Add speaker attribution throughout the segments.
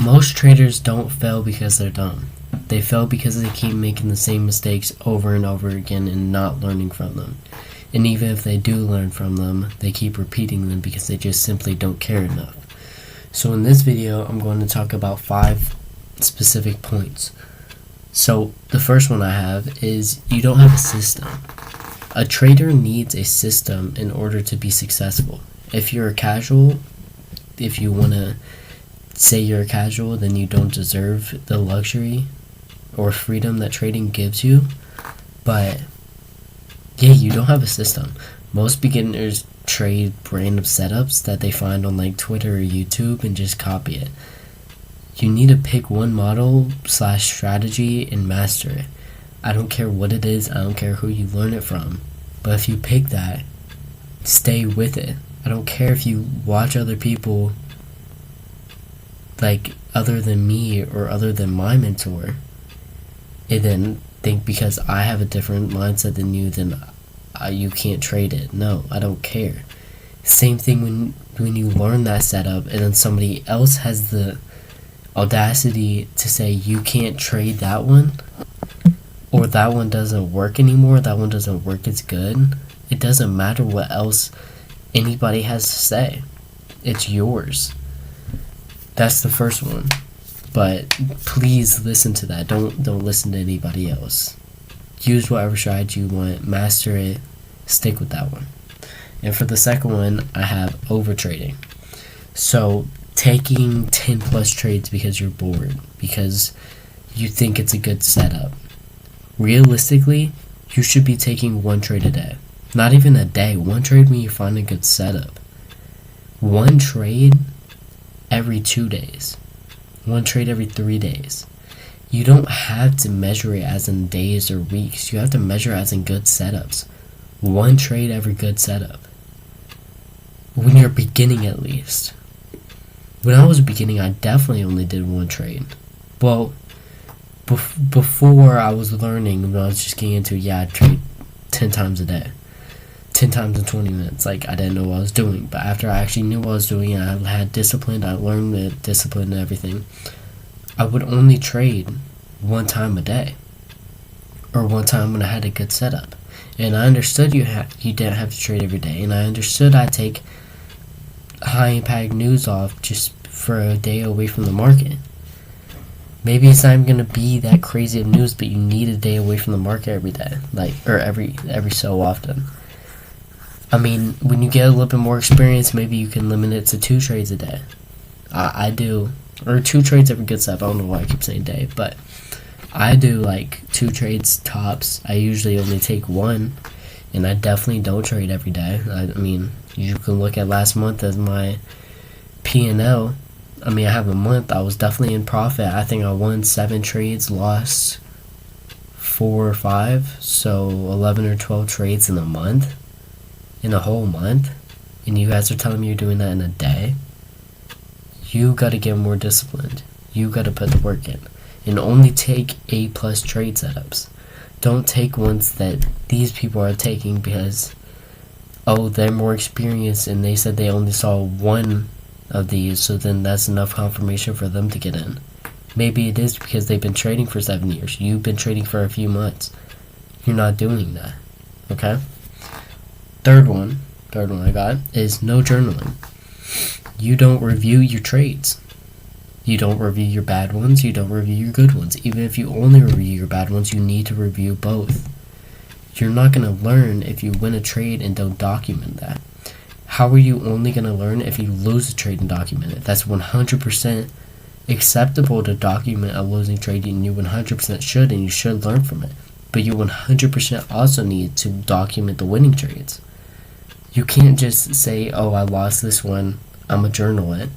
Speaker 1: Most traders don't fail because they're dumb. They fail because they keep making the same mistakes over and over again and not learning from them. And even if they do learn from them, they keep repeating them because they just simply don't care enough. So in this video, I'm going to talk about 5 specific points. So the first one I have is you don't have a system. A trader needs a system in order to be successful. If you're a casual, if you want to say you're a casual, then you don't deserve the luxury or freedom that trading gives you. But yeah, you don't have a system. Most beginners trade random setups that they find on like Twitter or YouTube and just copy it. You need to pick one model / strategy and master it. I don't care what it is, I don't care who you learn it from, but if you pick that, stay with it. I don't care if you watch other people like other than me or other than my mentor and then think because I have a different mindset than you, then you can't trade it. No, I don't care. Same thing when you learn that setup and then somebody else has the audacity to say you can't trade that one, or that one doesn't work anymore, that one doesn't work as good. It doesn't matter what else anybody has to say. It's yours. That's the first one. But please listen to that. Don't listen to anybody else. Use whatever strategy you want, master it, stick with that one. And for the second one, I have overtrading. So taking 10 plus trades because you're bored, because you think it's a good setup. Realistically, you should be taking 1 trade a day. Not even a day, 1 trade when you find a good setup. 1 trade every 2 days. 1 trade every 3 days. You don't have to measure it as in days or weeks. You have to measure it as in good setups. 1 trade every good setup. When you're beginning, at least. When I was beginning, I definitely only did 1 trade. Well, before I was learning, when I was just getting into it, I'd trade 10 times a day. 10 times in 20 minutes. Like, I didn't know what I was doing. But after I actually knew what I was doing, I had discipline, I learned the discipline and everything, I would only trade 1 time a day. Or 1 time when I had a good setup. And I understood you didn't have to trade every day. And I understood I'd take high impact news off just for a day away from the market. Maybe it's not even going to be that crazy of news, but you need a day away from the market every day. Or every so often. I mean, when you get a little bit more experience, maybe you can limit it to 2 trades a day. I do. Or 2 trades every good setup. I don't know why I keep saying day, but I do like 2 trades tops. I usually only take 1, and I definitely don't trade every day. I mean, you can look at last month as my P&L. I mean, I have a month. I was definitely in profit. I think I won 7 trades, lost 4 or 5, so 11 or 12 trades in a month. In a whole month. And you guys are telling me you're doing that in a day. You gotta get more disciplined. You gotta put the work in. And only take A+ trade setups. Don't take ones that these people are taking because, oh, they're more experienced and they said they only saw 1 of these, so then that's enough confirmation for them to get in. Maybe it is because they've been trading for 7 years. You've been trading for a few months. You're not doing that. Okay? Third one I got is no journaling. You don't review your trades. You don't review your bad ones, you don't review your good ones. Even if you only review your bad ones, you need to review both. You're not going to learn if you win a trade and don't document that. How are you only going to learn if you lose a trade and document it? That's 100% acceptable to document a losing trade, and you 100% should, and you should learn from it. But you 100% also need to document the winning trades. You can't just say, oh, I lost this one, I'm going to journal it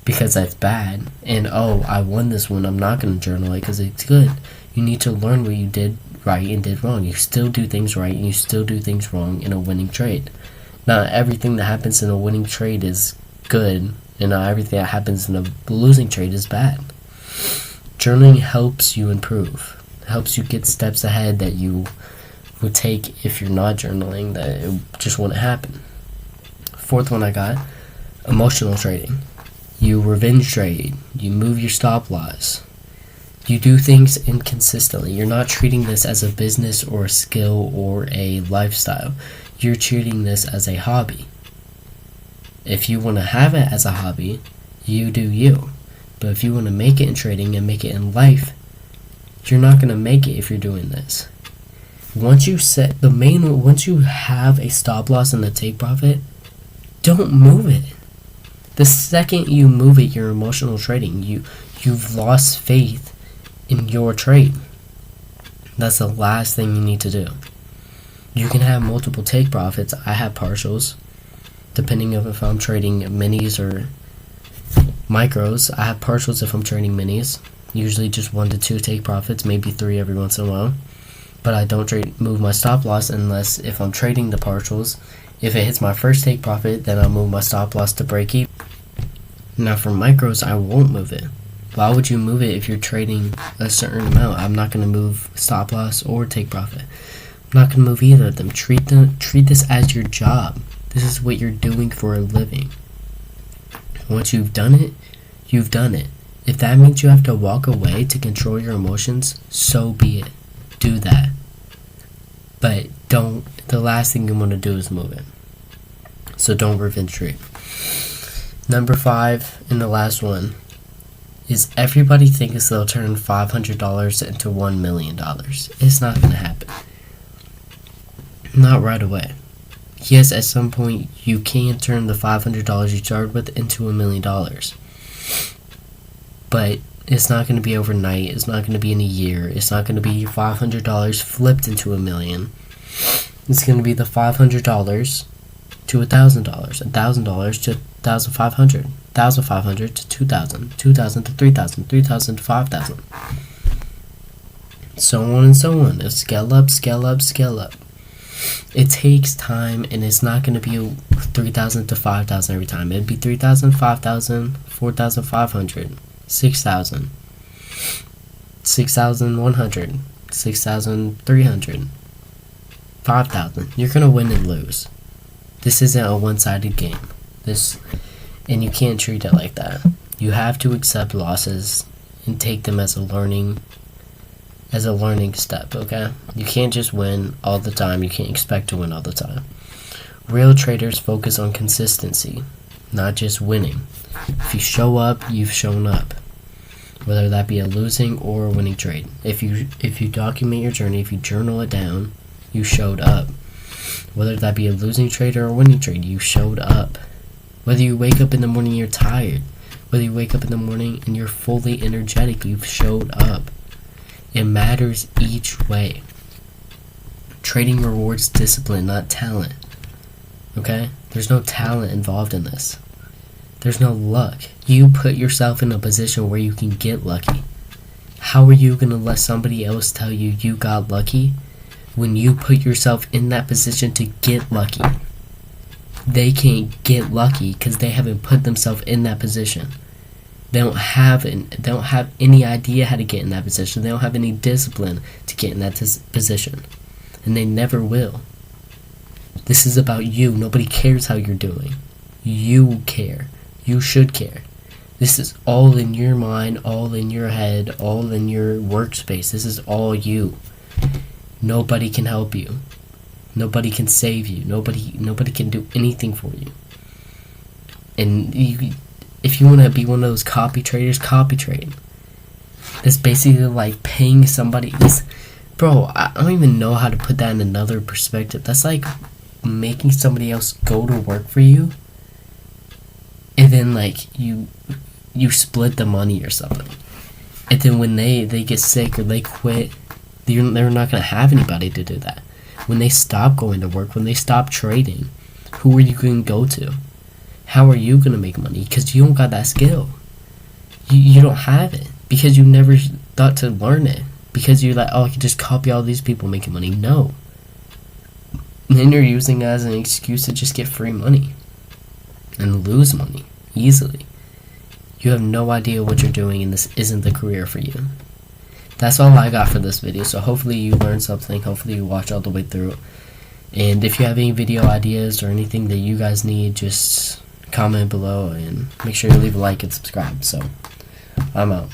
Speaker 1: because that's bad. And, oh, I won this one, I'm not going to journal it because it's good. You need to learn what you did right and did wrong. You still do things right and you still do things wrong in a winning trade. Not everything that happens in a winning trade is good, and not everything that happens in a losing trade is bad. Journaling helps you improve. It helps you get steps ahead that you would take if you're not journaling, that it just wouldn't happen. Fourth one I got, emotional trading. You revenge trade. You move your stop loss. You do things inconsistently. You're not treating this as a business or a skill or a lifestyle. You're treating this as a hobby. If you want to have it as a hobby, you do you. But if you want to make it in trading and make it in life, you're not going to make it if you're doing this. Once you have a stop loss and a take profit, don't move it. The second you move it, you're emotional trading. You've lost faith in your trade. That's the last thing you need to do. You can have multiple take profits. I have partials. Depending on if I'm trading minis or micros, I have partials if I'm trading minis. Usually just 1 to 2 take profits, maybe 3 every once in a while. But I don't move my stop loss unless if I'm trading the partials. If it hits my first take profit, then I'll move my stop loss to break even. Now for micros, I won't move it. Why would you move it if you're trading a certain amount? I'm not going to move stop loss or take profit. I'm not going to move either of them. Treat this as your job. This is what you're doing for a living. Once you've done it, you've done it. If that means you have to walk away to control your emotions, so be it. Do that. But the last thing you want to do is move it. So don't revenge trade. Number 5, and the last one, is everybody thinks they'll turn $500 into $1 million. It's not going to happen. Not right away. Yes, at some point you can turn the $500 you started with into $1 million. But it's not going to be overnight. It's not going to be in a year. It's not going to be $500 flipped into $1 million. It's going to be the $500 to $1,000, $1,000 to $1,500, $1,500 to $2,000, $2,000 to $3,000, $3,000 to $5,000. So on and so on. It's scale up, scale up, scale up. It takes time, and it's not going to be 3,000 to 5,000 every time. It'd be 3,000, 5,000, 4,500, 6,000, 6,100, 6,300, 5,000. You're going to win and lose. This isn't a one-sided game. And you can't treat it like that. You have to accept losses and take them as a learning step, okay? You can't just win all the time. You can't expect to win all the time. Real traders focus on consistency, not just winning. If you show up, you've shown up. Whether that be a losing or a winning trade. If you document your journey, if you journal it down, you showed up. Whether that be a losing trade or a winning trade, you showed up. Whether you wake up in the morning, you're tired. Whether you wake up in the morning and you're fully energetic, you've showed up. It matters each way. Trading rewards discipline, not talent. Okay? There's no talent involved in this. There's no luck. You put yourself in a position where you can get lucky. How are you going to let somebody else tell you you got lucky when you put yourself in that position to get lucky? They can't get lucky because they haven't put themselves in that position. They don't have any idea how to get in that position. They don't have any discipline to get in that position. And they never will. This is about you. Nobody cares how you're doing. You care. You should care. This is all in your mind, all in your head, all in your workspace. This is all you. Nobody can help you. Nobody can save you. Nobody can do anything for you. And if you want to be one of those copy traders, copy trade. It's basically like paying somebody. Bro, I don't even know how to put that in another perspective. That's like making somebody else go to work for you, and then like you split the money or something. And then when they get sick or they quit, they're not going to have anybody to do that. When they stop going to work, when they stop trading, who are you going to go to? How are you going to make money? Because you don't got that skill. You don't have it. Because you never thought to learn it. Because you're like, oh, I can just copy all these people making money. No. And then you're using it as an excuse to just get free money. And lose money. Easily. You have no idea what you're doing, and this isn't the career for you. That's all I got for this video. So hopefully you learned something. Hopefully you watch all the way through. And if you have any video ideas or anything that you guys need, just comment below, and make sure you leave a like and subscribe. So, I'm out.